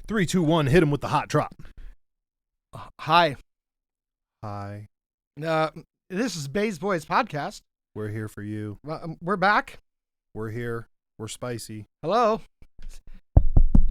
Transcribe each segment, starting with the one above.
3, 2, 1, hit him with the hot drop. Hi. Hi. This is Baes Boyz podcast. We're here for you. We're back. We're here. We're spicy. Hello.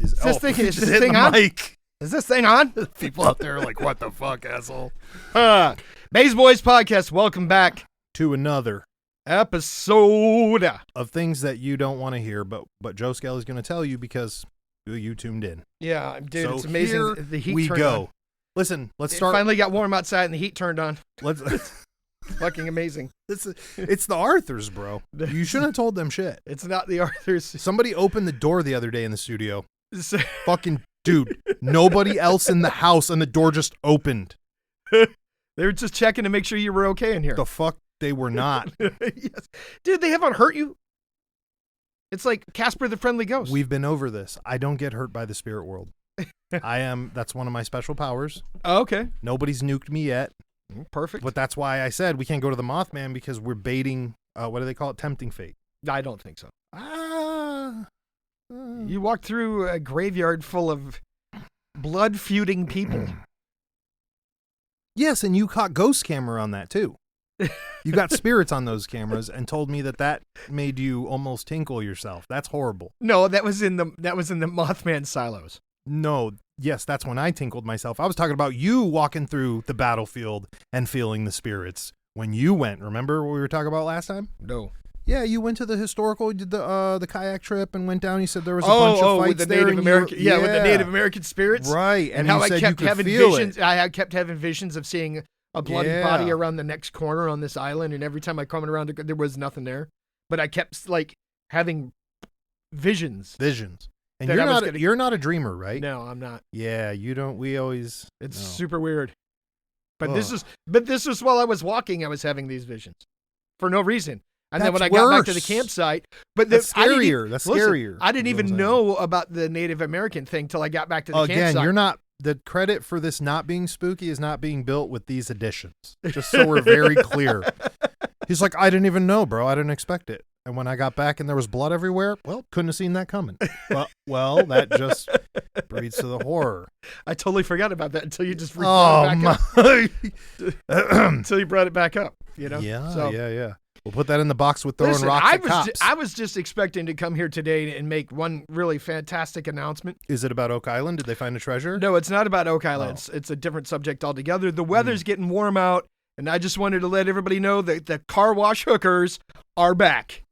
Is this thing on? Mic. Is this thing on? People out there are like, what the fuck, asshole? Baes Boyz podcast. Welcome back To another episode of things that you don't want to hear, but Joe Skelly's going to tell you because you tuned in. Yeah, dude, So it's amazing. here The heat we turned go. on. Listen, let's It start. finally got warm outside and the heat turned on. Let's. Fucking amazing. It's the Arthurs, bro. You shouldn't have told them shit. It's not the Arthurs. Somebody opened the door the other day in the studio. Fucking dude, nobody else in the house, and the door just opened. They were just checking to make sure you were okay in here. The fuck, they were not. Yes. Dude, they haven't hurt you. It's like Casper the Friendly Ghost. We've been over this. I don't get hurt by the spirit world. That's one of my special powers. Oh, okay. Nobody's nuked me yet. Perfect. But that's why I said we can't go to the Mothman, because we're baiting, what do they call it? Tempting fate. I don't think so. You walked through a graveyard full of blood-feuding people. Yes, and you caught ghost camera on that too. You got spirits on those cameras and told me that made you almost tinkle yourself. That's horrible. No, that was in the Mothman silos. No, yes, that's when I tinkled myself. I was talking about you walking through the battlefield and feeling the spirits when you went. Remember what we were talking about last time? No. Yeah, you went to the historical, did the kayak trip and went down. You said there was a bunch of fights with the there. Native American, with the Native American spirits, right? And you how said I kept you could having feel visions. it. I kept having visions of seeing a bloody body around the next corner on this island, and every time I come around, there was nothing there. But I kept like having visions. And you're not a dreamer, right? No, I'm not. Yeah, you don't. We always. It's no. super weird. But this is while I was walking, I was having these visions for no reason. And then when I got back to the campsite, that's scarier. That's scarier. I didn't even know about the Native American thing till I got back to the campsite. Again, you're not. The credit for this not being spooky is not being built with these additions. Just so we're very clear. He's like, I didn't even know, bro. I didn't expect it. And when I got back and there was blood everywhere, well, couldn't have seen that coming. Well, that just breeds to the horror. I totally forgot about that until you just brought it back up. Until you brought it back up, you know? Yeah, yeah. We'll put that in the box with throwing rocks at cops. I was just expecting to come here today and make one really fantastic announcement. Is it about Oak Island? Did they find a treasure? No, it's not about Oak Island. Oh. It's a different subject altogether. The weather's getting warm out, and I just wanted to let everybody know that the car wash hookers are back.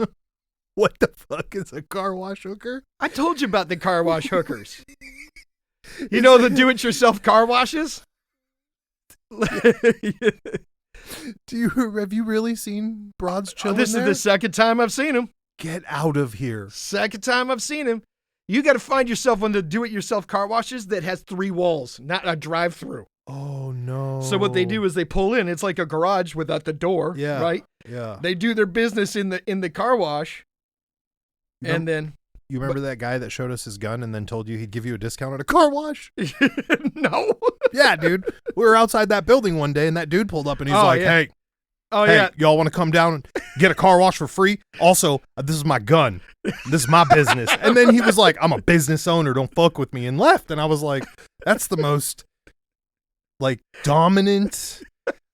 What the fuck is a car wash hooker? I told you about the car wash hookers. You know the do-it-yourself car washes? Have you really seen broads chilling This there? is the second time I've seen him. Get out of here. Second time I've seen him. You got to find yourself one of the do-it-yourself car washes that has 3 walls, not a drive-through. Oh, no. So what they do is they pull in. It's like a garage without the door, right? Yeah. They do their business in the car wash, and then... You remember that guy that showed us his gun and then told you he'd give you a discount at a car wash? No. Yeah, dude. We were outside that building one day and that dude pulled up and he's hey, y'all want to come down and get a car wash for free? Also, this is my gun. This is my business. And then he was like, I'm a business owner. Don't fuck with me, and left. And I was like, that's the most dominant.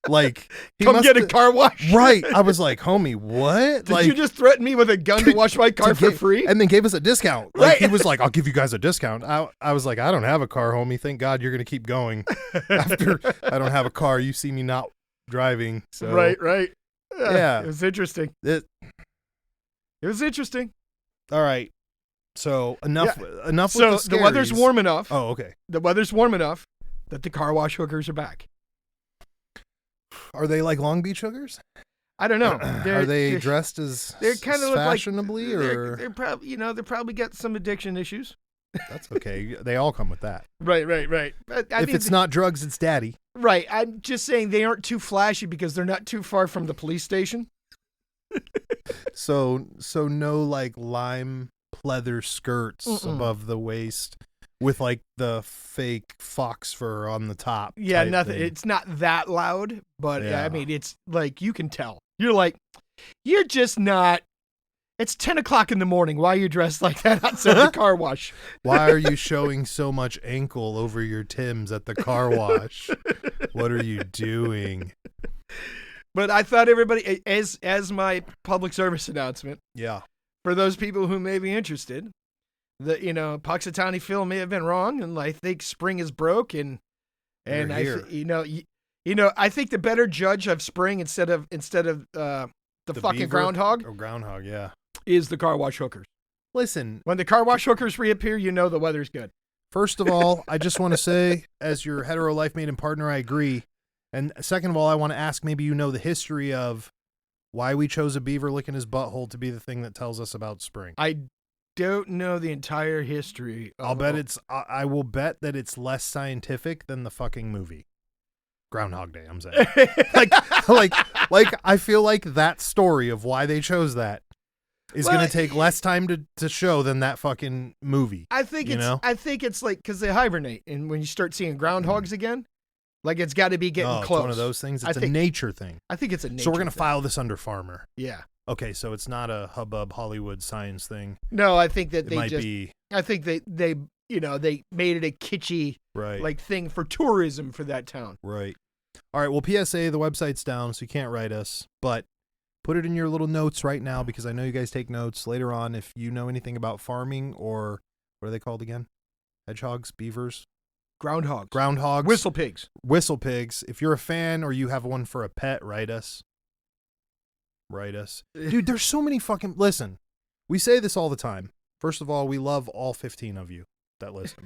Get a car wash. Right. I was like, homie, what? Did you just threaten me with a gun to wash my car for free? And then gave us a discount. Right. He was like, I'll give you guys a discount. I was like, I don't have a car, homie. Thank God you're going to keep going. After I don't have a car, you see me not driving. So Right. Yeah. It was interesting. It was interesting. All right. So enough with the scaries. So the weather's warm enough. Oh, okay. The weather's warm enough that the car wash hookers are back. Are they like Long Beach hookers? I don't know. Are they dressed as they're kind of fashionably, or they're probably they probably got some addiction issues. That's okay. They all come with that. Right. But, if it's not drugs, it's daddy. Right. I'm just saying they aren't too flashy because they're not too far from the police station. So no lime pleather skirts above the waist with the fake fox fur on the top. Yeah, nothing. Thing. It's not that loud, but I mean, it's you can tell. You're just not. It's 10 o'clock in the morning. Why are you dressed like that outside the car wash? Why are you showing so much ankle over your Timbs at the car wash? What are you doing? But I thought everybody, as my public service announcement, Yeah. for those people who may be interested, that Puxatawny Phil may have been wrong, and I think spring is broke, and We're I here. I think the better judge of spring instead of the fucking beaver? groundhog Oh, groundhog, yeah. is the car wash hookers. Listen, When the car wash hookers reappear, the weather's good. first of all, I just want to say, as your hetero life mate and partner, I agree. And second of all, I want to ask, maybe you know the history of why we chose a beaver licking his butthole to be the thing that tells us about spring. I don't know the entire history. I will bet that it's less scientific than the fucking movie. Groundhog Day, I'm saying. like I feel like that story of why they chose that is going to take less time to show than that fucking movie. I think it's like because they hibernate, and when you start seeing groundhogs again, like it's got to be getting close. It's one of those things. It's a nature thing. I think it's a nature. So we're going to thing. file this under farmer. Yeah. Okay, so it's not a hubbub Hollywood science thing. No, I think that I think they made it a kitschy like thing for tourism for that town. Right. All right. Well, PSA, the website's down, so you can't write us, but put it in your little notes right now because I know you guys take notes later on. If you know anything about farming or what are they called again? Hedgehogs, beavers, groundhogs, whistle pigs. If you're a fan or you have one for a pet, write us. Dude, there's so many fucking... Listen, we say this all the time. First of all, we love all 15 of you that listen.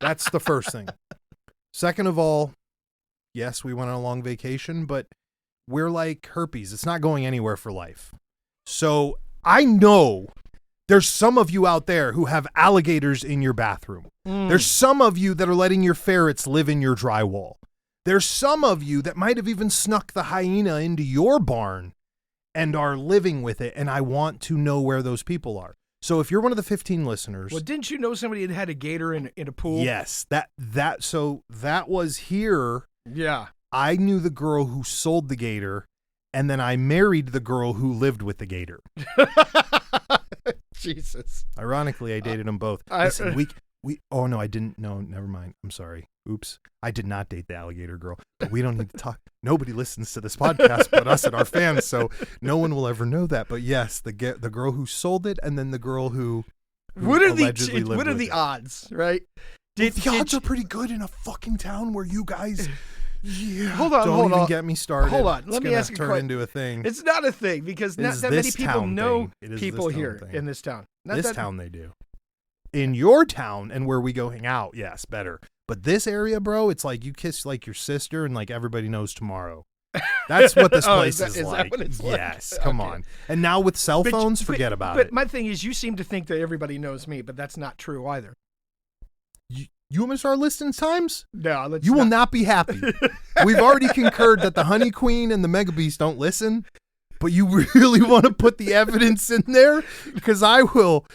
That's the first thing. Second of all, yes, we went on a long vacation, but we're like herpes. It's not going anywhere for life. So I know there's some of you out there who have alligators in your bathroom. There's some of you that are letting your ferrets live in your drywall. There's some of you that might have even snuck the hyena into your barn and are living with it, and I want to know where those people are. So if you're one of the 15 listeners... Well, didn't you know somebody had a gator in a pool? Yes. So that was here. Yeah. I knew the girl who sold the gator, and then I married the girl who lived with the gator. Jesus. Ironically, I dated them both. Listen, oh, no, I didn't. No, never mind. I'm sorry. Oops. I did not date the alligator girl, but we don't need to talk. Nobody listens to this podcast but us and our fans, so no one will ever know that. But yes, the girl who sold it and then the girl who allegedly lived with it. What are the odds, right? The odds are pretty good in a fucking town where you guys... Yeah. Hold on. Don't even get me started. Hold on. Let me ask you a question. Turn into a thing. It's not a thing because not that many people know people here in this town. This town they do. In your town and where we go hang out, yes, better. But this area, bro, it's like you kiss like your sister and like everybody knows tomorrow. That's what this place is like. That what it's like? Yes, come on. And now with cell phones, forget about it. But my thing is, you seem to think that everybody knows me, but that's not true either. You want me to start listing times? No, you will not be happy. We've already concurred that the Honey Queen and the Mega Beast don't listen, but you really want to put the evidence in there? Because I will.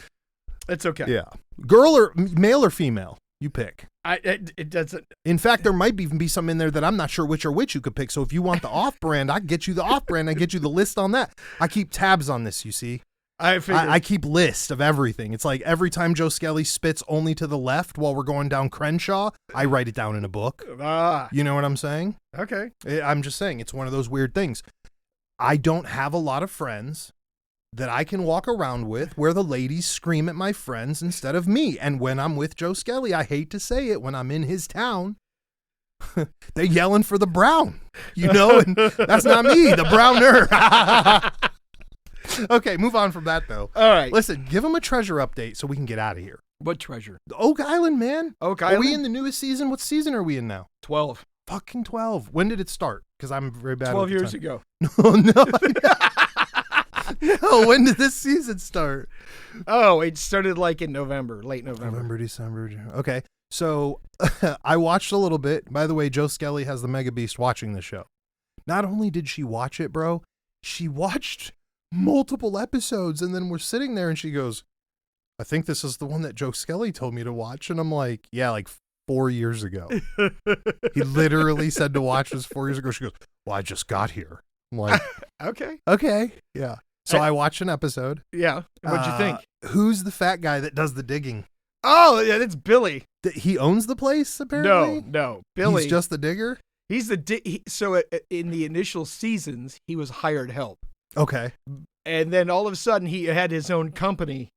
It's okay. Yeah. Male or female? You pick. It doesn't. In fact, there might even be some in there that I'm not sure which you could pick. So if you want the off-brand, I can get you the off-brand. I get you the list on that. I keep tabs on this, you see. I keep lists of everything. It's like every time Joe Skelly spits only to the left while we're going down Crenshaw, I write it down in a book. You know what I'm saying? Okay. I'm just saying it's one of those weird things. I don't have a lot of friends that I can walk around with where the ladies scream at my friends instead of me. And when I'm with Joe Skelly, I hate to say it, when I'm in his town, they're yelling for the brown, and that's not me, the browner. Okay, move on from that, though. All right. Listen, give them a treasure update so we can get out of here. What treasure? Oak Island, man. Oak Island? Are we in the newest season? What season are we in now? 12. Fucking 12. When did it start? Because I'm very bad 12 at years time. ago. No. No, when did this season start? Oh, it started like in November, late November. November, December. Okay. So I watched a little bit. By the way, Joe Skelly has the Mega Beast watching the show. Not only did she watch it, bro, she watched multiple episodes, and then we're sitting there and she goes, I think this is the one that Joe Skelly told me to watch. And I'm like, yeah, like 4 years ago. He literally said to watch this 4 years ago. She goes, well, I just got here. I'm like, okay. Yeah. So I watched an episode. Yeah. What'd you think? Who's the fat guy that does the digging? Oh, yeah, it's Billy. He owns the place, apparently? No. Billy. He's just the digger? He's the so in the initial seasons, he was hired help. Okay. And then all of a sudden, he had his own company.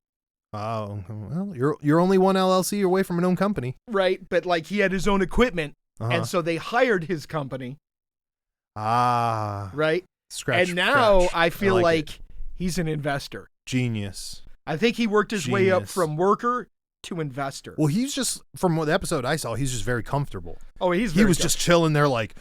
Oh, well, you're only one LLC away from an own company. Right, but like he had his own equipment, Uh-huh. and so they hired his company. Ah. Right? Scratch. And now scratch. I feel like like he's an investor. Genius. I think he worked his way up Genius. from worker to investor. Well, he's just, from the episode I saw, he's just very comfortable. Oh, he was just chilling there like,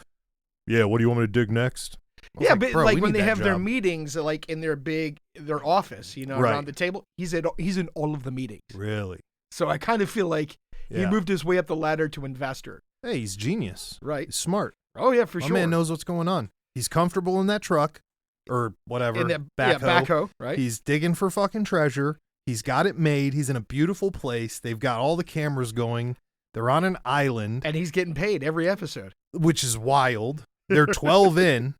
yeah, what do you want me to dig next? I was Yeah, like, but bro, like we when need they that have their job. meetings, like in their office, you know, Right. around the table, he's in all of the meetings. Really? So I kind of feel like he Yeah. moved his way up the ladder to investor. Hey, he's genius. Right. He's smart. Oh yeah, for My sure. man knows what's going on. He's comfortable in that truck or whatever. in the backhoe. backhoe, right? He's digging for fucking treasure. He's got it made. He's in a beautiful place. They've got all the cameras going. They're on an island, And he's getting paid every episode. which is wild. They're 12 in.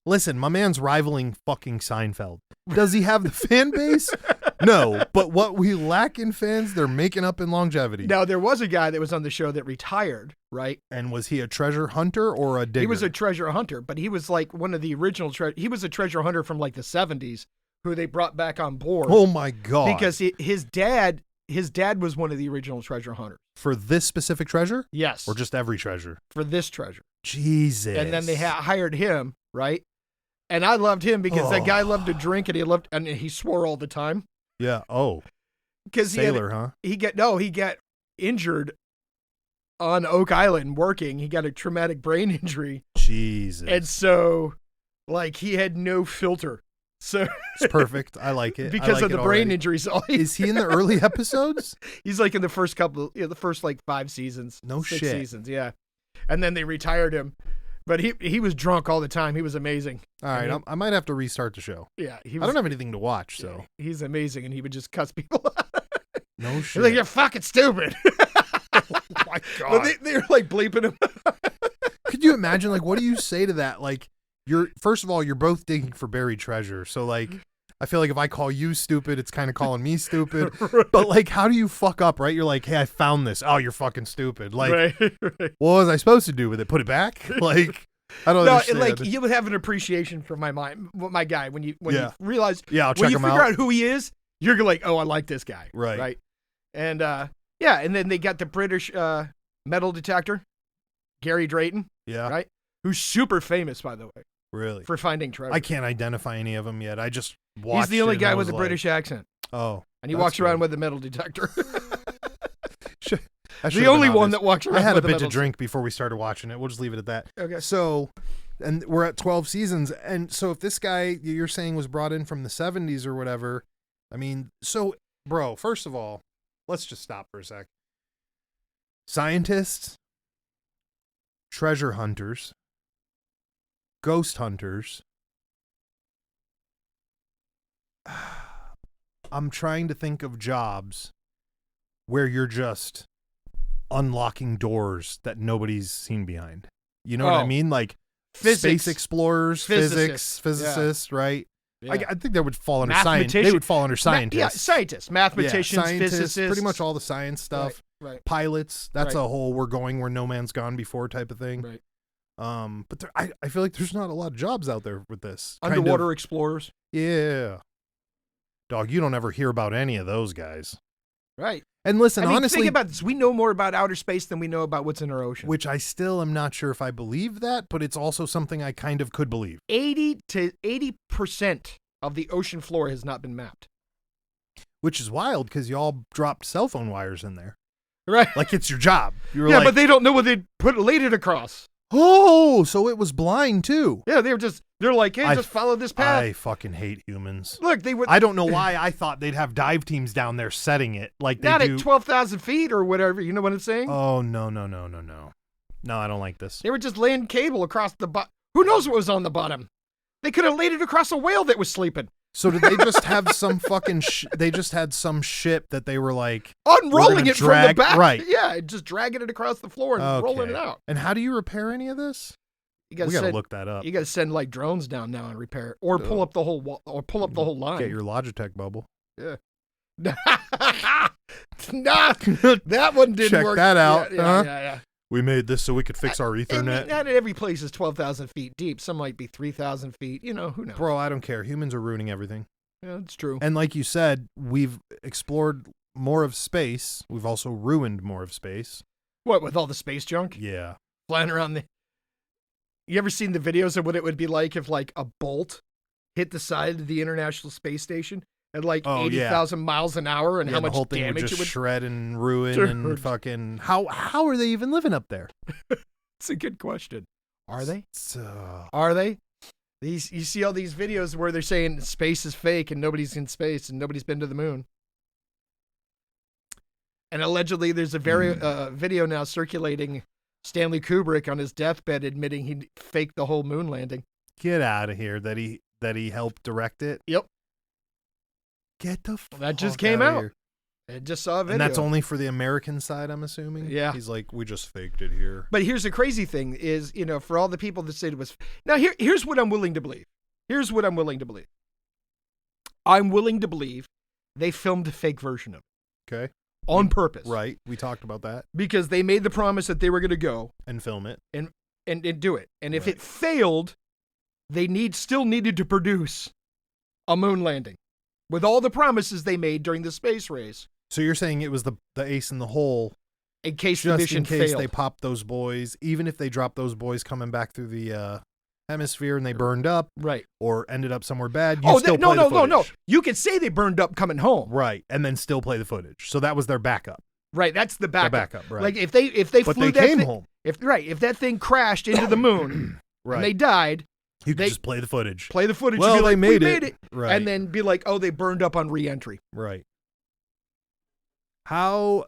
Listen, my man's rivaling fucking Seinfeld. Does he have the fan base? No, but what we lack in fans, they're making up in longevity. Now there was a guy that was on the show that retired, right? And was he a treasure hunter or a digger? He was a treasure hunter, but he was like one of the original he was a treasure hunter from like the 70s who they brought back on board. Oh my God. Because his dad was one of the original treasure hunters. For this specific treasure? Yes. Or just every treasure? For this treasure. Jesus. And then they hired him, right? And I loved him because that guy loved to drink and he swore all the time. Yeah. Oh. Because Sailor, huh? He got injured on Oak Island working. He got a traumatic brain injury. Jesus. And so like he had no filter. So It's perfect. I like it. because of the brain already. injuries. Is he in the early episodes? He's like in the first the first like 5 seasons. No 6 shit. seasons, yeah. And then they retired him. But he was drunk all the time. He was amazing. All right. I might have to restart the show. Yeah. I don't have anything to watch, so. He's amazing, and he would just cuss people out. No He's shit. like, you're fucking stupid. Oh my God. But they're like bleeping him. Could you imagine, like, what do you say to that? Like, first of all, you're both digging for buried treasure. So, like, I feel like if I call you stupid, it's kind of calling me stupid. Right. But, like, how do you fuck up, right? You're like, hey, I found this. Oh, you're fucking stupid. Like, right. what was I supposed to do with it? Put it back? Like, I don't No, understand. like you would have an appreciation for my guy when you Yeah. realize I'll check when you him figure out. out who he is, you're like, oh, I like this guy. Right. Right. And yeah, and then they got the British metal detector, Gary Drayton, Yeah. right? Who's super famous, by the way, Really? for finding treasure. I can't identify any of them yet. I just watched He's the only it guy and I with was a like, British accent, Oh. and he that's walks around good. with a metal detector. That should've The only been one obvious. that walks around I had a with bit to metal drink before we started watching it. We'll just leave it at that. Okay. So, and we're at 12 seasons. And so if this guy you're saying was brought in from the 70s or whatever, I mean, so, bro, first of all, let's just stop for a sec. Scientists, treasure hunters, ghost hunters. I'm trying to think of jobs where you're just unlocking doors that nobody's seen behind. You know what I Oh. mean? Like Physics. space explorers, Physicists. physicists, right? Yeah. I think that would fall under science. They Mathematician- would fall under scientists. Yeah, scientists, mathematicians, Yeah, scientists, physicists, pretty much all the science stuff. Right. Pilots, that's Right. a whole we're going where no man's gone before type of thing. Right. But I feel like there's not a lot of jobs out there with this. Kind of- Underwater explorers. yeah. Dog, you don't ever hear about any of those guys. Right. And listen, I mean, honestly, think about this. We know more about outer space than we know about what's in our ocean. which I still am not sure if I believe that, but it's also something I kind of could believe. 80% of the ocean floor has not been mapped. Which is wild because y'all dropped cell phone wires in there. Right. Like it's your job. You were Yeah, like, but they don't know what they laid it across. oh, so it was blind too. Yeah, they're like, hey, just follow this path. I fucking hate humans. Look, they would I don't know why I thought they'd have dive teams down there setting it like they not do. at 12,000 feet or whatever. You know what I'm saying? Oh, no. No, I don't like this. They were just laying cable across the bottom. Who knows what was on the bottom? They could have laid it across a whale that was sleeping. So did they just have some fucking they just had some ship that they were like Unrolling gonna it from the drag- back. right. Yeah, just dragging it across the floor and rolling it out. And how do you repair any of this? We gotta look that up. You gotta send like drones down now and repair it, or pull up the whole wall, or pull up the whole line. Get your Logitech bubble. Yeah. Nah, that one didn't Check work. that out. Yeah. We made this so we could fix our Ethernet. Not every place is 12,000 feet deep. Some might be 3,000 feet. You know, who knows? Bro, I don't care. Humans are ruining everything. Yeah, it's true. And like you said, we've explored more of space. We've also ruined more of space. What, with all the space junk? Yeah. Flying around the... You ever seen the videos of what it would be like if like a bolt hit the side of the International Space Station at like 80,000 miles an hour, and how much the whole thing damage would just it would shred and ruin and fucking... How are they even living up there? It's a good question. Are they? So... Are they? You see all these videos where they're saying space is fake and nobody's in space and nobody's been to the moon. And allegedly there's a video now circulating Stanley Kubrick on his deathbed admitting he faked the whole moon landing. Get out of here that he helped direct it. Yep. Get the fuck That just came out. Here. I just saw a video. And that's only for the American side, I'm assuming? Yeah. He's like, we just faked it here. But here's the crazy thing is, for all the people that said it was... Now, here's what I'm willing to believe. I'm willing to believe they filmed a fake version of it. Okay. On purpose. Right. We talked about that. Because they made the promise that they were going to go. And film it. And do it. And if it failed, they still needed to produce a moon landing. With all the promises they made during the space race. So you're saying it was the ace in the hole, in case the mission failed. Just in case they popped those boys, even if they dropped those boys coming back through the hemisphere and they burned up, right, or ended up somewhere bad. No. You could say they burned up coming home, right, and then still play the footage. So that was their backup. Right, that's the backup. Right. Like if they but flew they came home. If that thing crashed into the moon, right, and they died. You could just play the footage. Play the footage. Well, and be like, we made it. Right. And then be like, oh, they burned up on re-entry. Right. How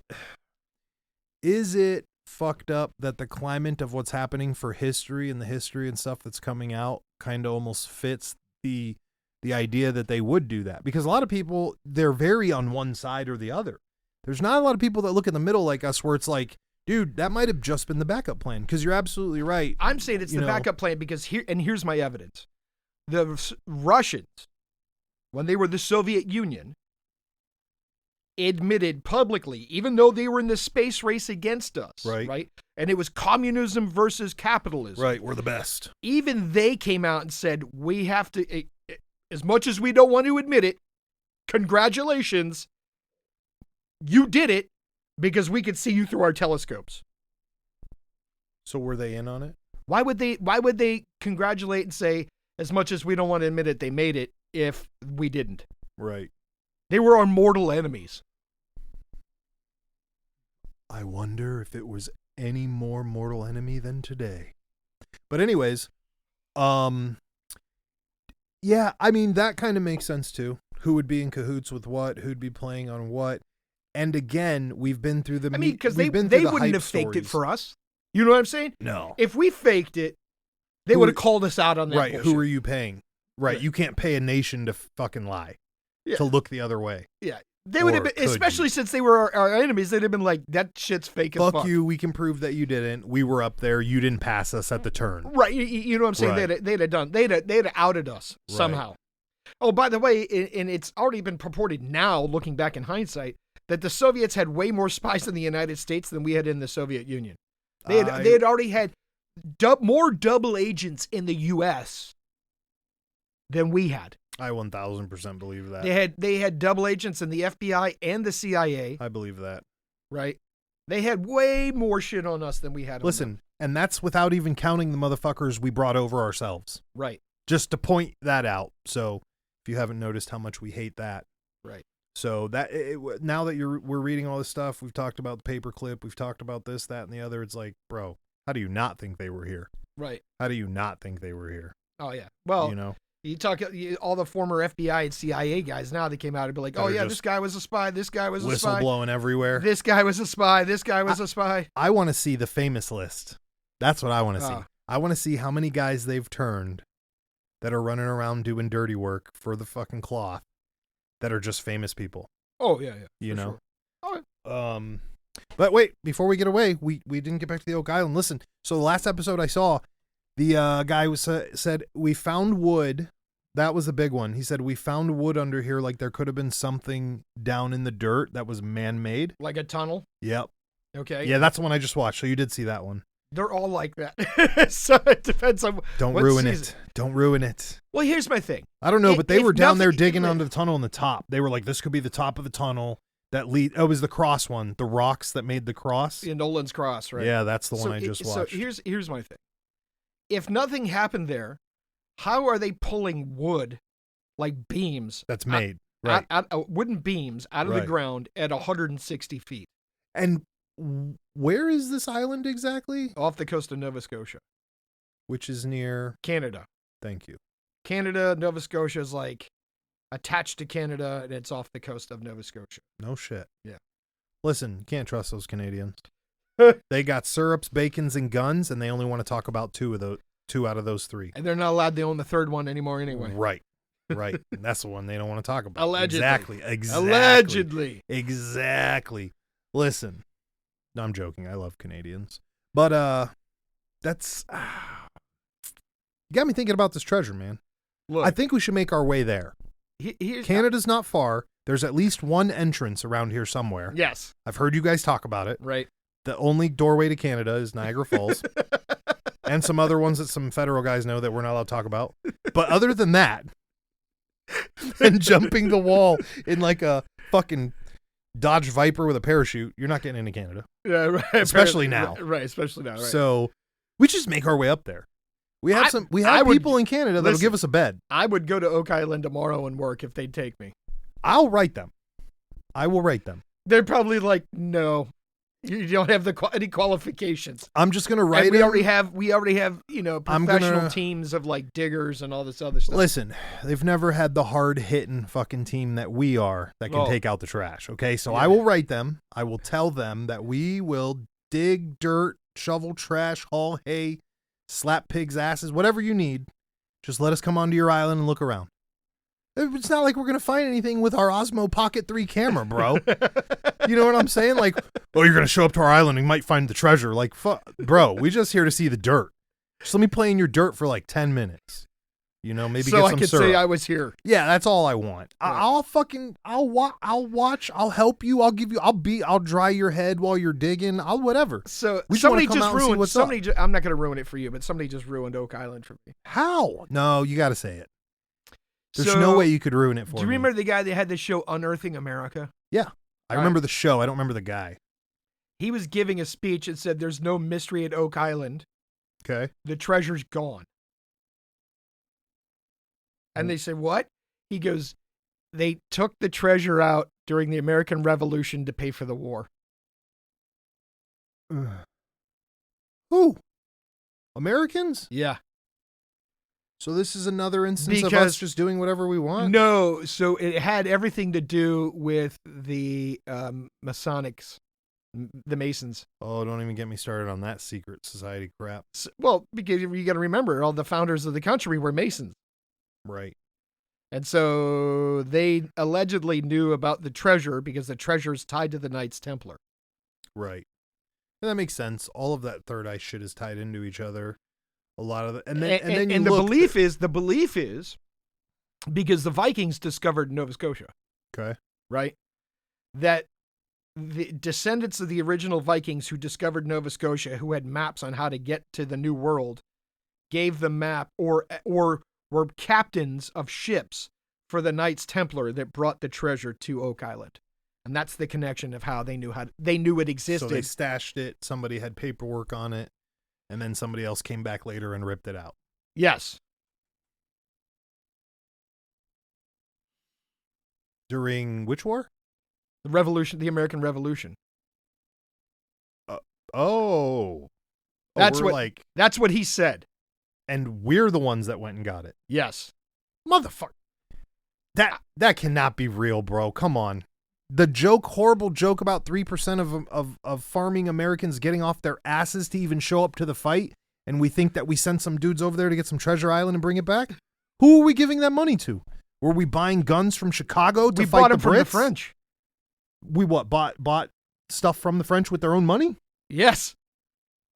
is it fucked up that the climate of what's happening for history and the history and stuff that's coming out kind of almost fits the idea that they would do that? Because a lot of people, they're very on one side or the other. There's not a lot of people that look in the middle like us where it's like, dude, that might have just been the backup plan, because you're absolutely right. I'm saying it's the backup plan because here's my evidence. The Russians, when they were the Soviet Union, admitted publicly, even though they were in the space race against us, right? And it was communism versus capitalism. Right, we're the best. Even they came out and said, we have to, as much as we don't want to admit it, congratulations, you did it. Because we could see you through our telescopes. So were they in on it? Why would they congratulate and say, as much as we don't want to admit it, they made it if we didn't? Right. They were our mortal enemies. I wonder if it was any more mortal enemy than today. But anyways, yeah, I mean, that kind of makes sense too. Who would be in cahoots with what? Who'd be playing on what? And again, we've been through the... because they wouldn't have faked it for us. You know what I'm saying? No. If we faked it, they would have called us out on that bullshit. Who are you paying? Right. You can't pay a nation to fucking lie. Yeah. To look the other way. Yeah. They would have been, especially since they were our enemies, they'd have been like, that shit's fake as fuck. Fuck you, we can prove that you didn't. We were up there, you didn't pass us at the turn. Right. You know what I'm saying? Right. They'd have outed us somehow. Right. Oh, by the way, and it's already been purported now, looking back in hindsight, that the Soviets had way more spies in the United States than we had in the Soviet Union. They had already had more double agents in the U.S. than we had. I 1,000% believe that. They had double agents in the FBI and the CIA. I believe that. Right? They had way more shit on us than we had on them. Listen, and that's without even counting the motherfuckers we brought over ourselves. Right. Just to point that out. So if you haven't noticed how much we hate that. Right. So that now that we're reading all this stuff, we've talked about the paperclip, we've talked about this, that, and the other. It's like, bro, how do you not think they were here? Right. How do you not think they were here? Oh yeah. Well, you talk all the former FBI and CIA guys now they came out and be like, oh yeah, this guy was a spy, this guy was a spy, whistleblowing everywhere. This guy was a spy, this guy was a spy. I want to see the famous list. That's what I want to see. I want to see how many guys they've turned that are running around doing dirty work for the fucking cloth that are just famous people. Oh yeah. You know. Sure. All right. But wait, before we get away, we didn't get back to the Oak Island. Listen, so the last episode I saw, The guy said, we found wood. That was a big one. He said, we found wood under here like there could have been something down in the dirt that was man-made. Like a tunnel? Yep. Okay. Yeah, that's the one I just watched, so you did see that one. They're all like that. So it depends on Don't what ruin season. it. Don't ruin it. Well, here's my thing. I don't know, but they were down there digging if- onto the tunnel in the top. They were like, this could be the top of the tunnel that lead. Oh, it was the cross one. The rocks that made the cross. In Nolan's Cross, right? Yeah, that's the one I just watched. So here's my thing. If nothing happened there, how are they pulling wood, like beams? That's made. Right. Wooden beams out of the ground at 160 feet. And where is this island exactly? Off the coast of Nova Scotia. Which is near? Canada. Thank you. Canada, Nova Scotia is like attached to Canada, and it's off the coast of Nova Scotia. No shit. Yeah. Listen, you can't trust those Canadians. They got syrups, bacons, and guns, and they only want to talk about two out of those three. And they're not allowed to own the third one anymore anyway. Right. And that's the one they don't want to talk about. Allegedly. Exactly. Exactly. Listen, no, I'm joking. I love Canadians. But that's... you got me thinking about this treasure, man. Look, I think we should make our way there. Canada's not far. There's at least one entrance around here somewhere. Yes. I've heard you guys talk about it. Right. The only doorway to Canada is Niagara Falls. And some other ones that some federal guys know that we're not allowed to talk about. But other than that, and jumping the wall in like a fucking Dodge Viper with a parachute, you're not getting into Canada. Yeah, right. Especially now. Right, especially now. Right. So we just make our way up there. We have people in Canada that'll give us a bed. I would go to Oak Island tomorrow and work if they'd take me. I'll write them. I will write them. They're probably like, no, you don't have any qualifications. I'm just gonna write. And we already have, professional teams of like diggers and all this other stuff. Listen, they've never had the hard hitting fucking team that we are that can take out the trash. Okay, so I will write them. I will tell them that we will dig dirt, shovel trash, haul hay, slap pigs' asses, whatever you need. Just let us come onto your island and look around. It's not like we're going to find anything with our Osmo Pocket 3 camera, bro. You know what I'm saying? Like, oh, you're going to show up to our island and you might find the treasure. Like, bro, we just here to see the dirt. Just let me play in your dirt for like 10 minutes. You know, maybe so get some I could syrup. say I was here. Yeah, that's all I want. Yeah. I'll watch. I'll help you. I'll dry your head while you're digging. I'll whatever. So we somebody just ruined. I'm not going to ruin it for you, but somebody just ruined Oak Island for me. How? No, you got to say it. There's no way you could ruin it for me. Do you remember the guy that had the show Unearthing America? Yeah. I remember the show. I don't remember the guy. He was giving a speech and said, there's no mystery at Oak Island. Okay. The treasure's gone. And they said, what? He goes, they took the treasure out during the American Revolution to pay for the war. Who? Americans? Yeah. So this is another instance of us just doing whatever we want? No, so it had everything to do with the Masonics, the Masons. Oh, don't even get me started on that secret society crap. Well, because you got to remember, all the founders of the country were Masons. Right. And so they allegedly knew about the treasure because the treasure is tied to the Knights Templar. Right. And that makes sense. All of that Third Eye shit is tied into each other. A lot of it. And the belief is because the Vikings discovered Nova Scotia. Okay. Right? That the descendants of the original Vikings who discovered Nova Scotia, who had maps on how to get to the New World, gave the map or were captains of ships for the Knights Templar that brought the treasure to Oak Island. And that's the connection of how they knew it existed. So they stashed it, somebody had paperwork on it, and then somebody else came back later and ripped it out. Yes. During which war? The Revolution, the American Revolution. That's what he said. And we're the ones that went and got it. Yes. Motherfucker. That cannot be real, bro. Come on. The horrible joke about 3% of farming Americans getting off their asses to even show up to the fight, and we think that we sent some dudes over there to get some Treasure Island and bring it back? Who are we giving that money to? Were we buying guns from Chicago to fight the Brits? From the French. We bought stuff from the French with their own money? Yes.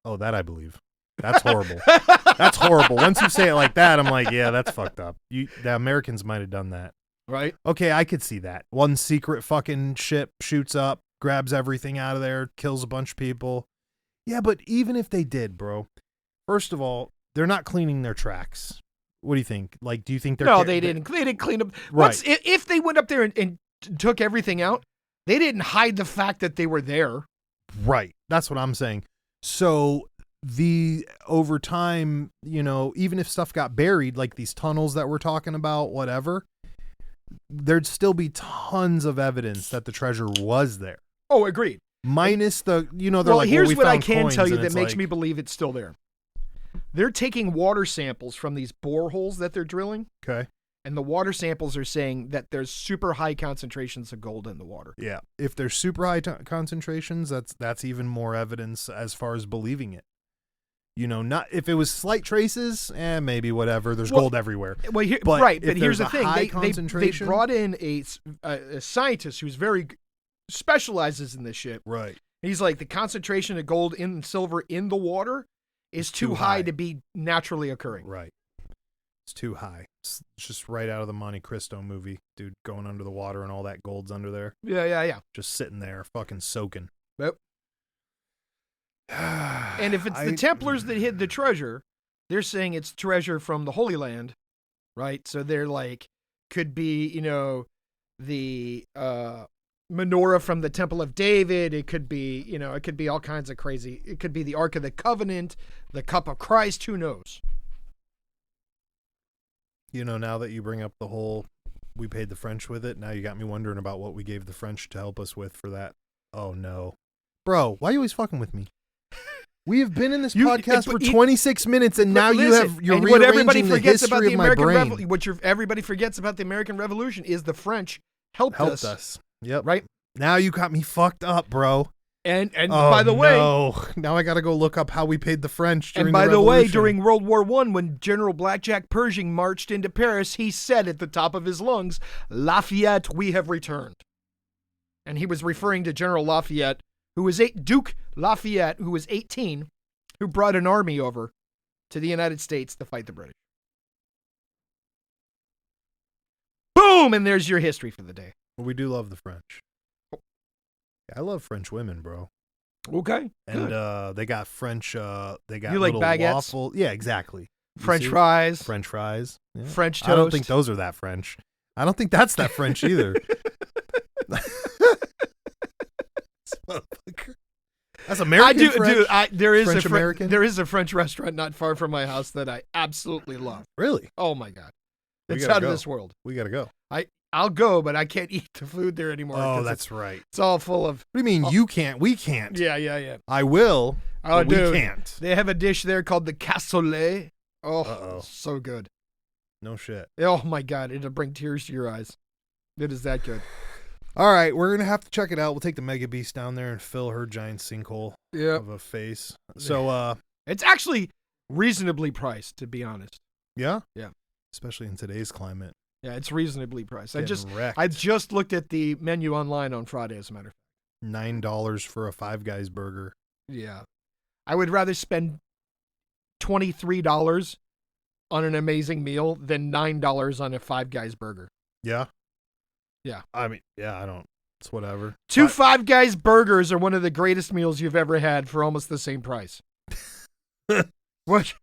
Oh, that I believe. That's horrible. That's horrible. Once you say it like that, I'm like, yeah, that's fucked up. The Americans might have done that. Right? Okay, I could see that. One secret fucking ship shoots up, grabs everything out of there, kills a bunch of people. Yeah, but even if they did, bro, first of all, they're not cleaning their tracks. What do you think? Like, do you think they're... No, they didn't clean up. Right. If they went up there and took everything out, they didn't hide the fact that they were there. Right. That's what I'm saying. So over time, even if stuff got buried, like these tunnels that we're talking about, whatever, there'd still be tons of evidence that the treasure was there. Oh, agreed. Minus the, they're well, like, here's we what I found can coins, tell you and that it's makes like, me believe it's still there. They're taking water samples from these boreholes that they're drilling. Okay. And the water samples are saying that there's super high concentrations of gold in the water. Yeah. If there's super high concentrations, that's even more evidence as far as believing it. Not if it was slight traces, maybe whatever. There's gold everywhere. Well, but here's the thing: they brought in a scientist who's very specializes in this shit. Right. He's like, the concentration of gold and silver in the water is too high to be naturally occurring. Right. It's too high. It's just right out of the Monte Cristo movie, dude, going under the water and all that gold's under there. Yeah. Just sitting there, fucking soaking. Yep. And if it's the Templars that hid the treasure, they're saying it's treasure from the Holy Land, right? So they're like, could be, the menorah from the Temple of David. It could be, it could be all kinds of crazy. It could be the Ark of the Covenant, the Cup of Christ. Who knows? Now that you bring up the whole, we paid the French with it, now you got me wondering about what we gave the French to help us with for that. Oh, no. Bro, why are you always fucking with me? We have been in this podcast for 26 minutes, and now you're rearranging the history of my brain. What everybody forgets about the American Revolution is the French helped us. Yep. Right? Now you got me fucked up, bro. And by the way, now I got to go look up how we paid the French during the Revolution. And by the way, during World War I, when General Blackjack Pershing marched into Paris, he said at the top of his lungs, "Lafayette, we have returned." And he was referring to General Lafayette, Duke Lafayette, who was 18, who brought an army over to the United States to fight the British. Boom! And there's your history for the day. Well, we do love the French. I love French women, bro. Okay. And they got French, they got you like little baguettes? waffle. Yeah, exactly. French fries. French fries. Yeah. French toast. I don't think those are that French. I don't think that's that French either. That's American French. There is French American. There is a French restaurant not far from my house that I absolutely love. Really? Oh my God. It's out of this world. We got to go. I'll go, but I can't eat the food there anymore. Oh, that's right. It's all full of... What do you mean you can't? We can't. Yeah. I will, but dude, we can't. They have a dish there called the cassoulet. Oh, so good. No shit. Oh my God, it'll bring tears to your eyes. It is that good. All right, we're going to have to check it out. We'll take the Mega Beast down there and fill her giant sinkhole of a face. So, it's actually reasonably priced, to be honest. Yeah? Yeah. Especially in today's climate. Yeah, it's reasonably priced. I wrecked. just looked at the menu online on Friday, as a matter of fact. $9 for a Five Guys burger. Yeah. I would rather spend $23 on an amazing meal than $9 on a Five Guys burger. Yeah? Yeah. I mean, I don't. It's whatever. Two Five Guys burgers are one of the greatest meals you've ever had for almost the same price. Which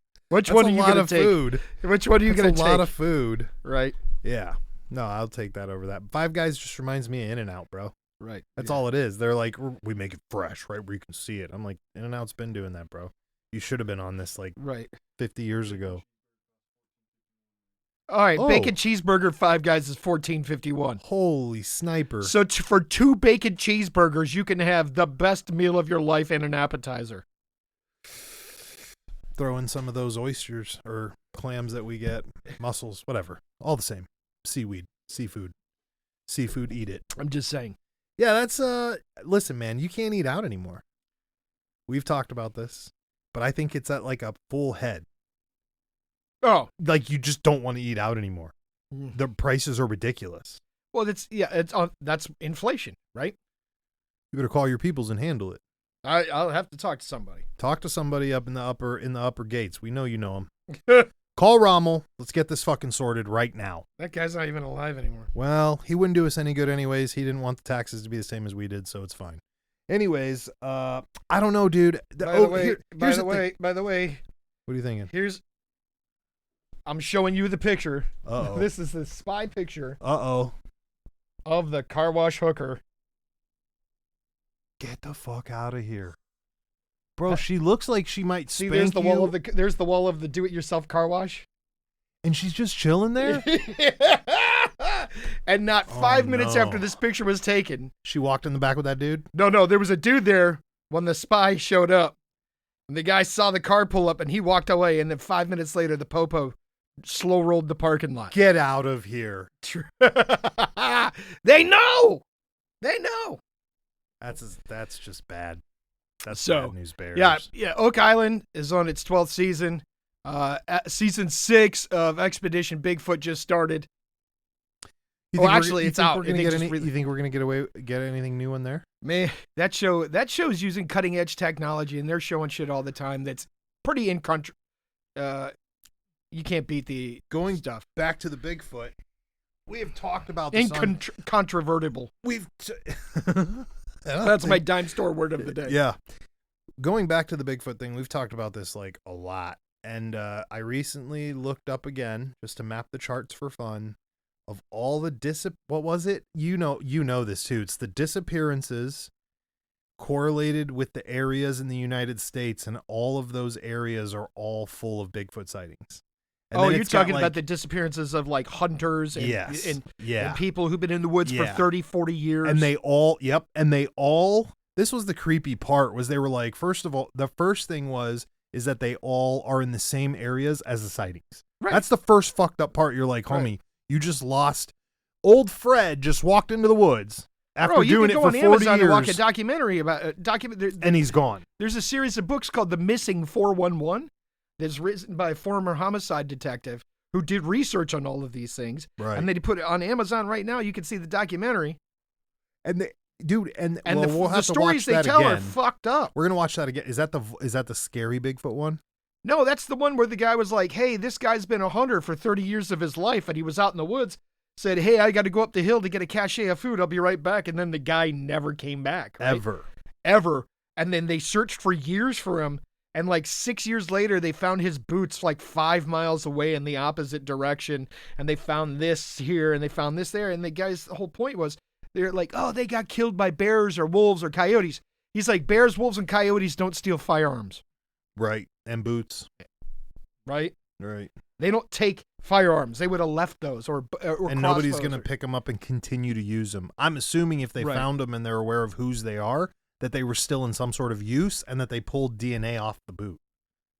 one are you going to take? Food. Which one are you going to take? That's a lot of food. Right. Yeah. No, I'll take that over that. Five Guys just reminds me of In-N-Out, bro. Right. That's all it is. They're like, we make it fresh, right, where you can see it. I'm like, In-N-Out's been doing that, bro. You should have been on this like 50 years ago. All right, bacon cheeseburger Five Guys is $14.51. Holy sniper. So for 2 bacon cheeseburgers, you can have the best meal of your life and an appetizer. Throw in some of those oysters or clams that we get, mussels, whatever. All the same. Seaweed, seafood. Seafood, eat it. I'm just saying. Yeah, that's, listen, man, you can't eat out anymore. We've talked about this, but I think it's at like a full head. Oh. Like you just don't want to eat out anymore. The prices are ridiculous. Well, that's inflation, right? You better call your peoples and handle it. I'll have to talk to somebody. Talk to somebody up in the upper gates. We know you know him. Call Rommel. Let's get this fucking sorted right now. That guy's not even alive anymore. Well, he wouldn't do us any good anyways. He didn't want the taxes to be the same as we did, so it's fine. Anyways, I don't know, dude. By the way, what are you thinking? I'm showing you the picture. Uh-oh. This is the spy picture. Uh-oh. Of the car wash hooker. Get the fuck out of here. Bro, she looks like she might spank there's the you. There's the wall of the do-it-yourself car wash. And she's just chilling there? And not 5 minutes after this picture was taken. She walked in the back with that dude? No, there was a dude there when the spy showed up. And the guy saw the car pull up and he walked away. And then 5 minutes later, the popo slow rolled the parking lot. Get out of here. They know. They know. That's just bad. That's so bad news bears. Yeah. Oak Island is on its 12th season. Season 6 of Expedition Bigfoot just started. It's out. You think we're gonna get anything new in there? Man, that show's using cutting edge technology, and they're showing shit all the time. That's pretty you can't beat the stuff. Back to the Bigfoot. We have talked about this incontrovertible. That's my dime store word of the day. Yeah. Going back to the Bigfoot thing, we've talked about this like a lot. And I recently looked up again just to map the charts for fun of all the what was it? You know this too. It's the disappearances correlated with the areas in the United States, and all of those areas are all full of Bigfoot sightings. And you're talking about the disappearances of like hunters and people who've been in the woods for 30, 40 years. And they all, this was the creepy part, was they were like, first of all, the first thing is that they all are in the same areas as the sightings. Right. That's the first fucked up part. You're like, homie, you just lost. Old Fred just walked into the woods after doing it for 40 years. And watch a documentary about and he's gone. There's a series of books called The Missing 411 that's written by a former homicide detective who did research on all of these things. Right. And they put it on Amazon right now. You can see the documentary. And we'll have the stories they tell are fucked up. We're gonna watch that again. Is that the scary Bigfoot one? No, that's the one where the guy was like, "Hey, this guy's been a hunter for 30 years of his life, and he was out in the woods. Said, hey, I got to go up the hill to get a cache of food. I'll be right back." And then the guy never came back. Right? Ever. And then they searched for years for him. And like 6 years later, they found his boots like 5 miles away in the opposite direction. And they found this here and they found this there. And the whole point was, they're like, oh, they got killed by bears or wolves or coyotes. He's like, bears, wolves, and coyotes don't steal firearms. Right. And boots. Right. Right. They don't take firearms. They would have left those or and nobody's going to pick them up and continue to use them. I'm assuming if they found them and they're aware of whose they are, that they were still in some sort of use and that they pulled DNA off the boot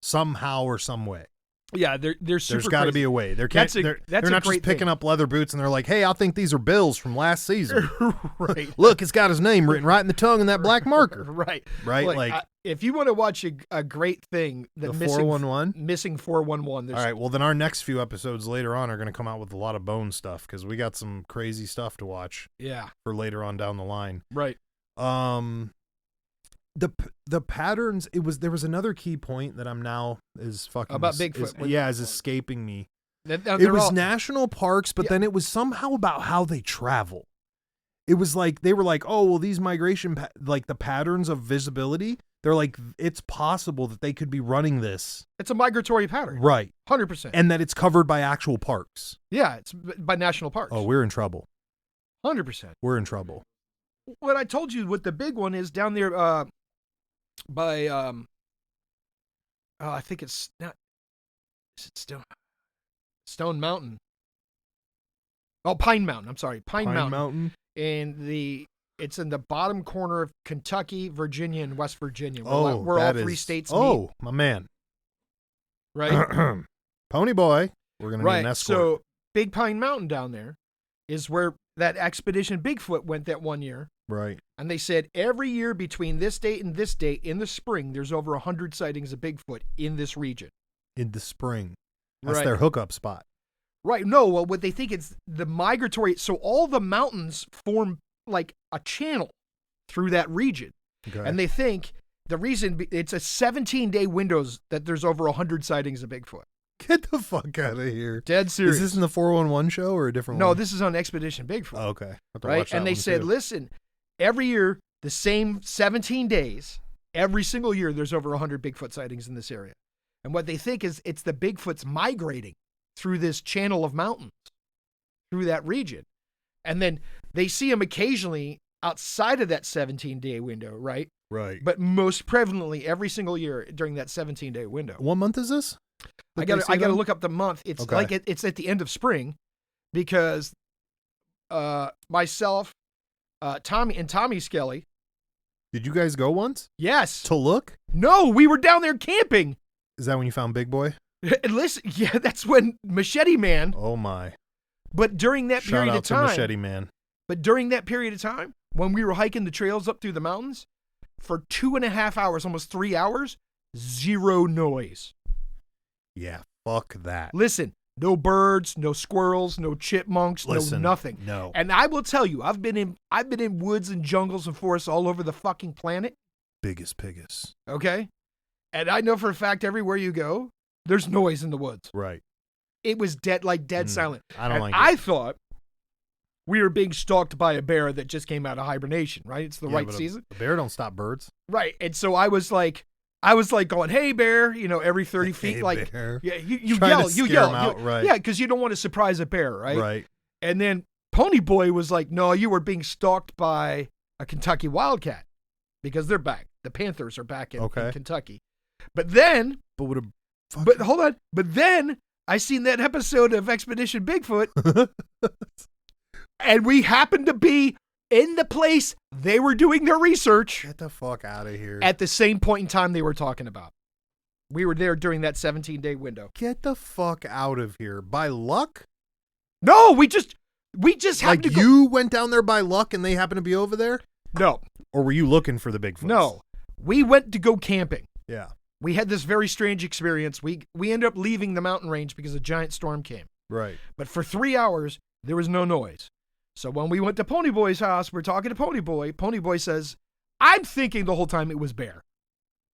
somehow or some way. Yeah, they're super. There's got to be a way. They're not just picking up leather boots and they're like, "Hey, I think these are Bill's from last season." Right. Look, it's got his name written right in the tongue in that black marker. Right. Right. Like if you want to watch a great thing, the 411, missing 411. All right. Well, then our next few episodes later on are going to come out with a lot of bone stuff because we got some crazy stuff to watch. Yeah. For later on down the line. Right. The patterns, there was another key point that I'm now is fucking about Bigfoot. Is escaping me. It was national parks, but then it was somehow about how they travel. It was like they were like, oh well, these migration like the patterns of visibility. They're like, it's possible that they could be running this. It's a migratory pattern, right? 100%, and that it's covered by actual parks. Yeah, it's by national parks. Oh, we're in trouble. 100%. We're in trouble. What I told you, what the big one is down there. By I think it's not. Is it Stone Mountain? Oh, Pine Mountain. I'm sorry, Pine Mountain. And it's in the bottom corner of Kentucky, Virginia, and West Virginia. Where all three states meet. Oh, my man. Right. Pony Boy. We're gonna need an escort. So Big Pine Mountain down there is where that Expedition Bigfoot went that one year. Right. And they said every year between this date and this date in the spring, there's over 100 sightings of Bigfoot in this region. In the spring. That's their hookup spot. Right. No, well, what they think is the migratory. So all the mountains form like a channel through that region. Okay. And they think The reason it's a 17-day windows that there's over 100 sightings of Bigfoot. Get the fuck out of here. Dead serious. Is this in the 411 show or a different one? No, this is on Expedition Bigfoot. Oh, okay. Right? And they said, listen, every year, the same 17 days, every single year, there's over 100 Bigfoot sightings in this area. And what they think is it's the Bigfoots migrating through this channel of mountains, through that region. And then they see them occasionally outside of that 17-day window, right? Right. But most prevalently every single year during that 17-day window. What month is this? I got to look up the month. It's like it's at the end of spring because myself, Tommy Skelly. Did you guys go once? Yes. To look? No, we were down there camping. Is that when you found Big Boy? Listen, yeah, that's when Machete Man. Oh my. But during that period of time. Shout out to Machete Man. But during that period of time, when we were hiking the trails up through the mountains, for 2.5 hours, almost 3 hours, zero noise. Yeah, fuck that. Listen, no birds, no squirrels, no chipmunks, no nothing. No. And I will tell you, I've been in woods and jungles and forests all over the fucking planet. Biggest piggus. Okay? And I know for a fact everywhere you go, there's noise in the woods. Right. It was dead silent. I don't like it. I thought we were being stalked by a bear that just came out of hibernation, right? It's the right season. A bear don't stop birds. Right. And so I was like going, hey, bear, every 30 feet. Hey, like, bear. Yeah, you yell. Out, right. Yeah, because you don't want to surprise a bear, right? Right. And then Pony Boy was like, no, you were being stalked by a Kentucky Wildcat because they're back. The Panthers are back in Kentucky. But then, hold on. But then I seen that episode of Expedition Bigfoot and we happened to be in the place they were doing their research. Get the fuck out of here. At the same point in time they were talking about. We were there during that 17-day window. Get the fuck out of here. By luck? No, we just happened to go. You went down there by luck and they happened to be over there? No. Or were you looking for the Bigfoots? No. We went to go camping. Yeah. We had this very strange experience. We ended up leaving the mountain range because a giant storm came. Right. But for 3 hours, there was no noise. So when we went to Pony Boy's house, we're talking to Pony Boy. Pony Boy says, I'm thinking the whole time it was bear.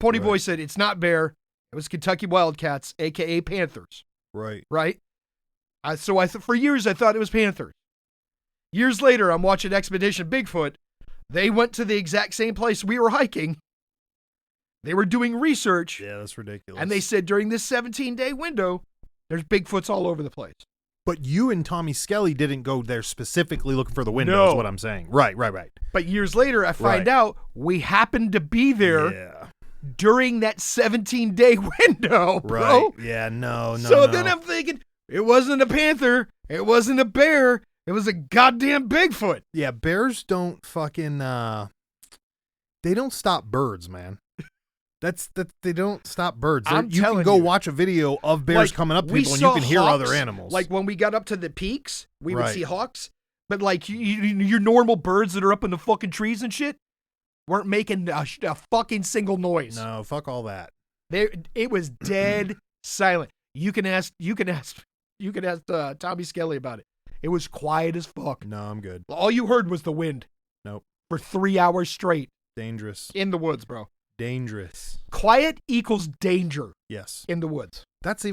Pony Boy said, it's not bear. It was Kentucky Wildcats, a.k.a. Panthers. Right. Right? So for years, I thought it was Panthers. Years later, I'm watching Expedition Bigfoot. They went to the exact same place we were hiking. They were doing research. Yeah, that's ridiculous. And they said during this 17-day window, there's Bigfoots all over the place. But you and Tommy Skelly didn't go there specifically looking for the window, is what I'm saying. Right. But years later, I find out we happened to be there during that 17-day window, bro. Right. Yeah, no. So then I'm thinking, it wasn't a panther. It wasn't a bear. It was a goddamn Bigfoot. Yeah, bears don't fucking, they don't stop birds, man. They don't stop birds. You can go watch a video of bears coming up to people and you can hear other animals. Like when we got up to the peaks, we would see hawks. But like your normal birds that are up in the fucking trees and shit weren't making a fucking single noise. No, fuck all that. It was dead silent. You can ask Tommy Skelly about it. It was quiet as fuck. No, I'm good. All you heard was the wind. Nope. For 3 hours straight. Dangerous. In the woods, bro. Dangerous. Quiet equals danger. Yes. In the woods. That's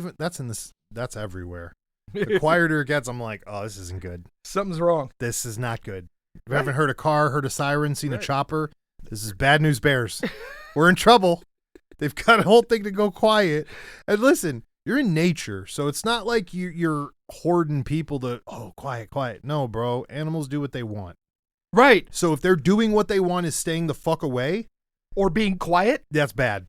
everywhere. The quieter it gets, I'm like, oh, this isn't good. Something's wrong. This is not good. If you haven't heard a car, heard a siren, seen a chopper, this is bad news bears. We're in trouble. They've got a whole thing to go quiet. And listen, you're in nature, so it's not like you're hoarding people to, quiet. No, bro. Animals do what they want. Right. So if they're doing what they want is staying the fuck away. Or being quiet. That's bad.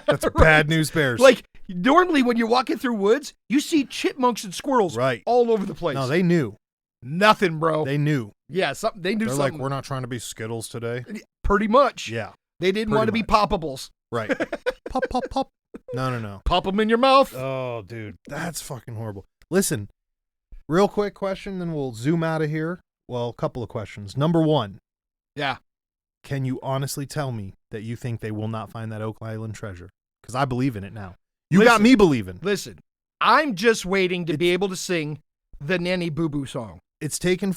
That's bad news bears. Like, normally when you're walking through woods, you see chipmunks and squirrels all over the place. No, they knew. Nothing, bro. They knew. Yeah, they knew They're something. like, we're not trying to be Skittles today. Pretty much. Yeah. They didn't want to be poppables. Right. Pop. No. Pop them in your mouth. Oh, dude. That's fucking horrible. Listen, real quick question, then we'll zoom out of here. Well, a couple of questions. Number one. Yeah. Can you honestly tell me that you think they will not find that Oak Island treasure? Because I believe in it now. You got me believing. Listen, I'm just waiting to be able to sing the Nanny Boo Boo song. It's taken...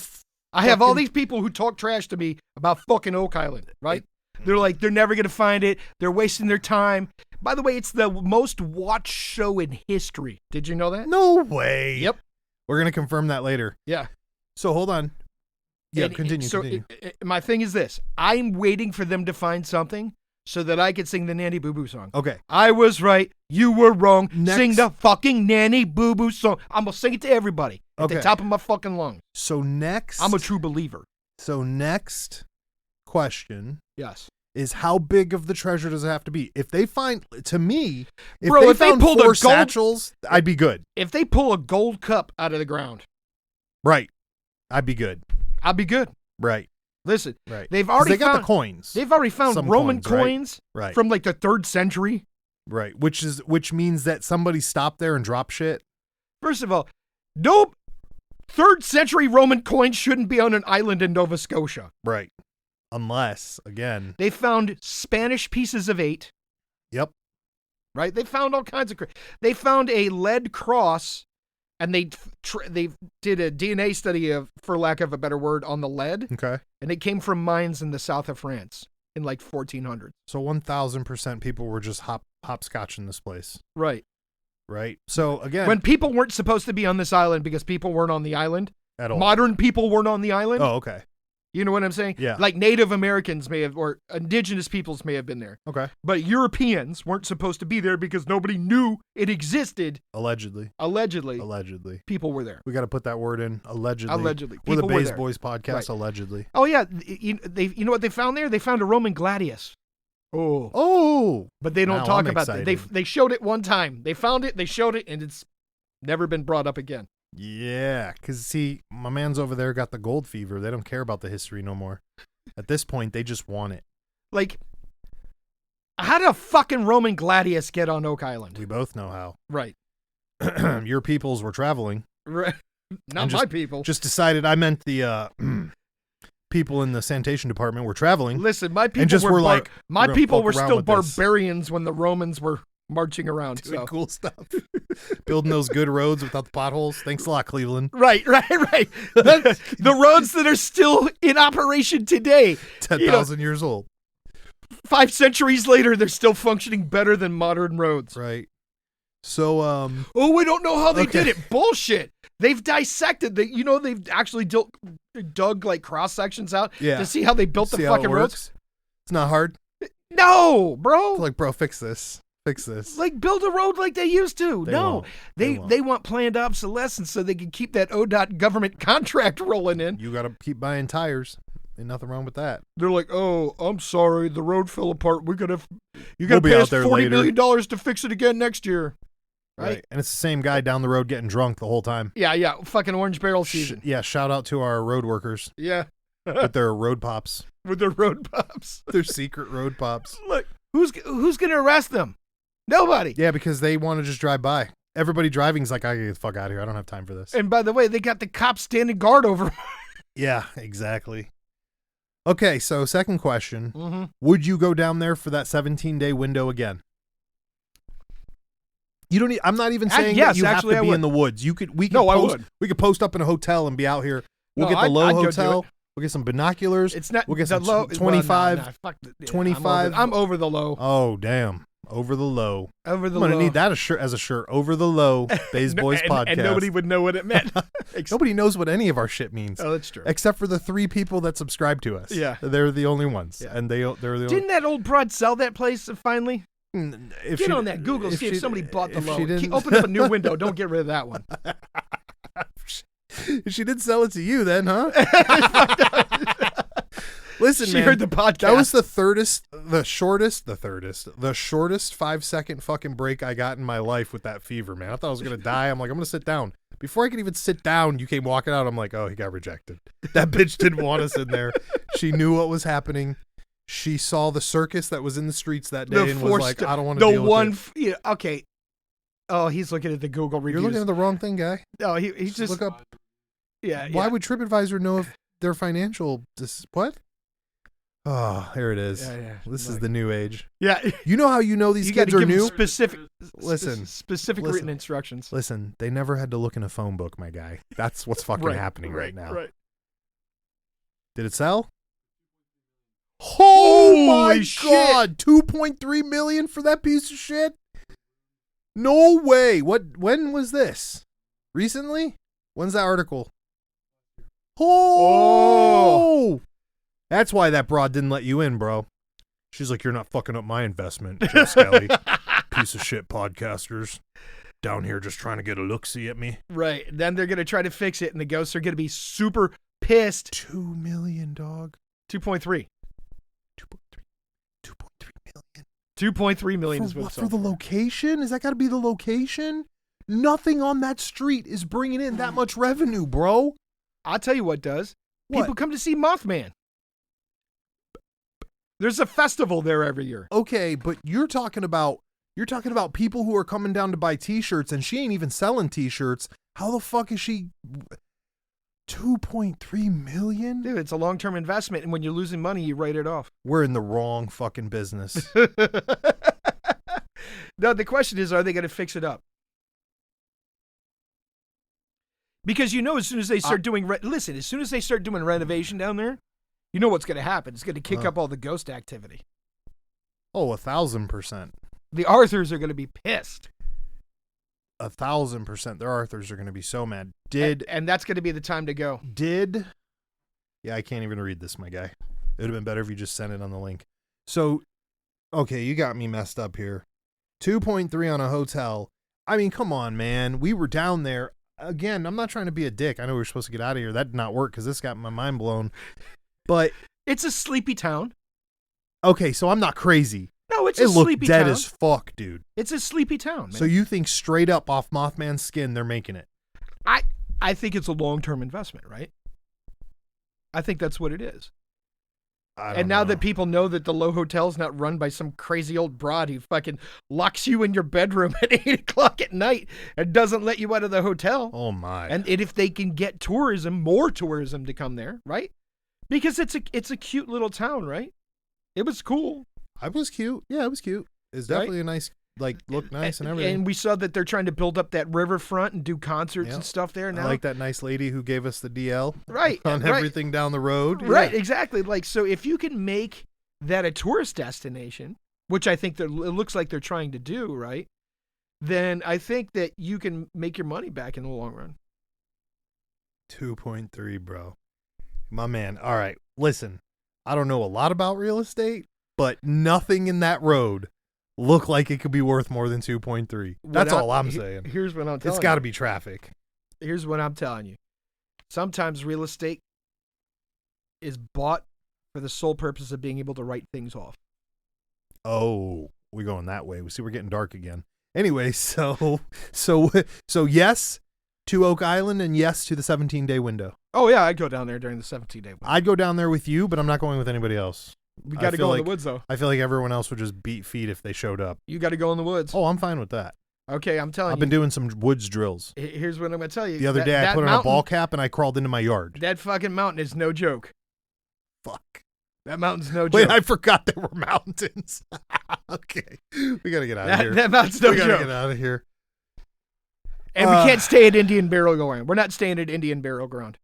I have all these people who talk trash to me about fucking Oak Island, right? They're like, they're never going to find it. They're wasting their time. By the way, it's the most watched show in history. Did you know that? No way. Yep. We're going to confirm that later. Yeah. So hold on. Yeah, And continue. So continue. my thing is this. I'm waiting for them to find something so that I could sing the Nanny Boo Boo song. Okay. I was right. You were wrong. Next. Sing the fucking Nanny Boo Boo song. I'm going to sing it to everybody at the Okay. top of my fucking lungs. So next. I'm a true believer. So next question Yes. is how big of the treasure does it have to be? If they find, to me, if Bro, they if they found pulled a 4 gold- satchels, I'd be good. If they pull a gold cup out of the ground, Right. I'd be good. I'll be good. Right. Listen, Right. they've 'Cause already they got found the coins. They've already found Some Roman coins, right? coins Right. from like the 3rd century. Right. Which means that somebody stopped there and dropped shit. First of all, no 3rd century Roman coins shouldn't be on an island in Nova Scotia. Right. Unless, again. They found Spanish pieces of 8. Yep. Right? They found all kinds of. They found a lead cross, and they did a DNA study of, for lack of a better word, on the lead, Okay. and it came from mines in the south of France in like 1400. So 1,000% people were just hopscotching this place. Right. Right. So again, When people weren't supposed to be on this island because people weren't on the island, at all. modern people weren't on the island. Oh, okay. You know what I'm saying? Yeah. Like Native Americans may have, or indigenous peoples may have been there. Okay. But Europeans weren't supposed to be there because nobody knew it existed. Allegedly. Allegedly. People were there. We got to put that word in. Allegedly. Allegedly. We're the People were Baes there. Boys podcast. Right. Allegedly. Oh, yeah. You know what they found there? They found a Roman gladius. Oh. Oh. But they don't Now talk I'm about that. excited. They showed it one time. They found it, they showed it, and it's never been brought up again. Yeah. Because, see, my man's over there got the gold fever. They don't care about the history no more. At this point, they just want it. Like, how did a fucking Roman gladius get on Oak Island? We both know how. Right. Your peoples were traveling. Right. Not And my people. Just decided I meant the people in the sanitation department were traveling. Listen, my people and just were like, my we're gonna people fuck were around still with this. barbarians when the Romans were marching around. Doing So. cool stuff. Building those good roads without the potholes. Thanks a lot, Cleveland. Right. The roads that are still in operation today. 10,000 years old. 5 centuries later, they're still functioning better than modern roads. Right. So, Oh, we don't know how they Okay. did it. Bullshit. They've dissected. They've actually dug like cross sections out Yeah. to see how they built the see how it fucking roads. works? It's not hard. No, bro. Like, bro, fix this. Fix this. Like build a road like they used to. They No, won't. They won't. they want planned obsolescence so they can keep that ODOT government contract rolling in. You got to keep buying tires. Ain't nothing wrong with that. They're like, oh, I'm sorry, the road fell apart. You gotta We'll be pay out us there $40 later. million to fix it again next year. Right? And it's the same guy down the road getting drunk the whole time. Yeah. Fucking orange barrel season. Yeah, shout out to our road workers Yeah. with their road pops. With their road pops. Their secret road pops. Look, who's gonna arrest them? Nobody. Yeah, because they want to just drive by. Everybody driving's like, I gotta get the fuck out of here. I don't have time for this. And by the way, they got the cops standing guard over them. Yeah, exactly. Okay, so second question. Mm-hmm. Would you go down there for that 17-day window again? You don't. I'm not even saying yes, that you actually, have I to be would. in the woods. You could. We could No, I post, would. We could post up in a hotel and be out here. We'll No, get the low I'd go do hotel. it. We'll get some binoculars. It's not We'll get the some low. 25. Well, fuck the, 25. I'm over the low. Oh damn! Over the low. Over the I'm gonna low. need that as a shirt. Over the low. Baes Boys podcast. And nobody would know what it meant. Nobody knows what any of our shit means. Oh, that's true. Except for the 3 people that subscribe to us. Yeah. They're the only ones. Yeah. And they're the only. Didn't that old broad sell that place finally? If Get she- on that Google, see if somebody bought the if low. she didn't- Open up a new window. Don't get rid of that one. If she did sell it to you, then, huh? Listen, She man. heard the podcast. That was the shortest 5-second fucking break I got in my life with that fever, man. I thought I was gonna die. I'm like, I'm gonna sit down. Before I could even sit down, you came walking out. I'm like, oh, he got rejected. That bitch didn't want us in there. She knew what was happening. She saw the circus that was in the streets that day and was like, I don't want to deal with it. Yeah, okay. Oh, he's looking at the Google reviews. You're looking at the wrong thing, guy. Oh, he just Look up. Yeah. Why yeah. would TripAdvisor know if their financial what? Oh, here it is. Yeah. This is the new age. Yeah. You know how you know these You kids gotta are give them new? specific. Listen. Specific Listen. written instructions. Listen, they never had to look in a phone book, my guy. That's what's fucking happening right now. Right. Did it sell? Oh my Holy shit. God. 2.3 million for that piece of shit? No way. When was this? Recently? When's that article? Oh. That's why that broad didn't let you in, bro. She's like, you're not fucking up my investment, Joe Skelly. Piece of shit podcasters. Down here just trying to get a look-see at me. Right. Then they're going to try to fix it, and the ghosts are going to be super pissed. 2 million, dog. 2.3. 2.3 million. 2.3 million For is what what? it's For on. the location? Is that got to be the location? Nothing on that street is bringing in that much revenue, bro. I'll tell you what does. What? People come to see Mothman. There's a festival there every year. Okay, but you're talking about people who are coming down to buy T-shirts, and she ain't even selling T-shirts. How the fuck is she? 2.3 million? Dude, it's a long-term investment, and when you're losing money, you write it off. We're in the wrong fucking business. No, the question is, are they going to fix it up? Because as soon as they start doing as soon as they start doing renovation down there, you know what's going to happen. It's going to kick up all the ghost activity. Oh, 1,000%. The Arthurs are going to be pissed. 1,000%. Their Arthurs are going to be so mad. And that's going to be the time to go. Yeah, I can't even read this, my guy. It would have been better if you just sent it on the link. So, okay, you got me messed up here. 2.3 on a hotel. I mean, come on, man. We were down there. Again, I'm not trying to be a dick. I know we were supposed to get out of here. That did not work because this got my mind blown. But it's a sleepy town. Okay, so I'm not crazy. No, it's a sleepy town. It looked dead as fuck, dude. It's a sleepy town, man. So you think straight up off Mothman's skin they're making it? I think it's a long-term investment, right? I think that's what it is. And now that people know that the Low Hotel's not run by some crazy old broad who fucking locks you in your bedroom at 8 o'clock at night and doesn't let you out of the hotel. Oh, my. And if they can get more tourism to come there, right? Because it's a cute little town, right? It was cool. It was cute. Yeah, it was cute. It's definitely a nice, looked nice and everything. And we saw that they're trying to build up that riverfront and do concerts and stuff there now. I like that nice lady who gave us the DL. Right. On everything down the road. Right, Yeah. exactly. So if you can make that a tourist destination, which I think it looks like they're trying to do, right? Then I think that you can make your money back in the long run. 2.3, bro. My man. All right. Listen, I don't know a lot about real estate, but nothing in that road looked like it could be worth more than 2.3. That's all I'm saying. Here's what I'm telling you. It's got to be traffic. Here's what I'm telling you. Sometimes real estate is bought for the sole purpose of being able to write things off. Oh, we're going that way. We see we're getting dark again. Anyway, so yes to Oak Island and yes to the 17-day window. Oh, yeah, I'd go down there during the 17-day window. I'd go down there with you, but I'm not going with anybody else. We got to go in the woods, though. I feel like everyone else would just beat feet if they showed up. You got to go in the woods. Oh, I'm fine with that. Okay, I'm telling you. I've been doing some woods drills. Here's what I'm going to tell you. The other day, I put on a ball cap and I crawled into my yard. That fucking mountain is no joke. Fuck. That mountain's no joke. Wait, I forgot there were mountains. Okay. We got to get out of here. That mountain's no joke. We got to get out of here. And we can't stay at Indian Burial Ground. We're not staying at Indian Burial Ground.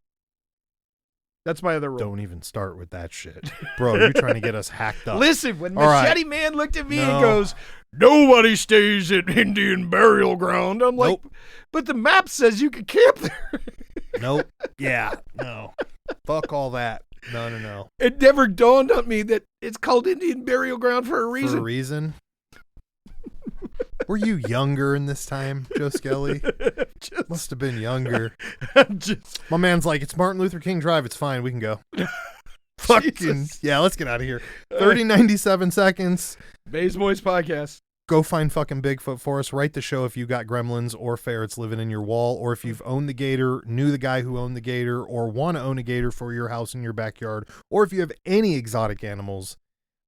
That's my other rule. Don't even start with that shit. Bro, you're trying to get us hacked up. Listen, when Machete Man looked at me and goes, nobody stays at Indian Burial Ground, I'm like, but the map says you can camp there. Nope. Yeah. No. Fuck all that. No. It never dawned on me that it's called Indian Burial Ground for a reason. For a reason? Were you younger in this time, Joe Skelly? Must have been younger. My man's like, it's Martin Luther King Drive. It's fine. We can go. Fucking, yeah, let's get out of here. 97 seconds. Baes Boyz podcast. Go find fucking Bigfoot for us. Write the show if you got gremlins or ferrets living in your wall, or if you've owned the gator, knew the guy who owned the gator, or want to own a gator for your house in your backyard, or if you have any exotic animals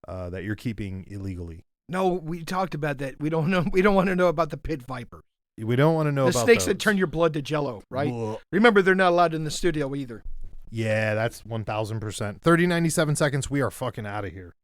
that you're keeping illegally. No, we talked about that. We don't know. We don't want to know about the pit viper. We don't want to know about the snakes those. that turn your blood to jello, right? Ugh. Remember, they're not allowed in the studio either. Yeah, that's 1,000%. 97 seconds. We are fucking out of here.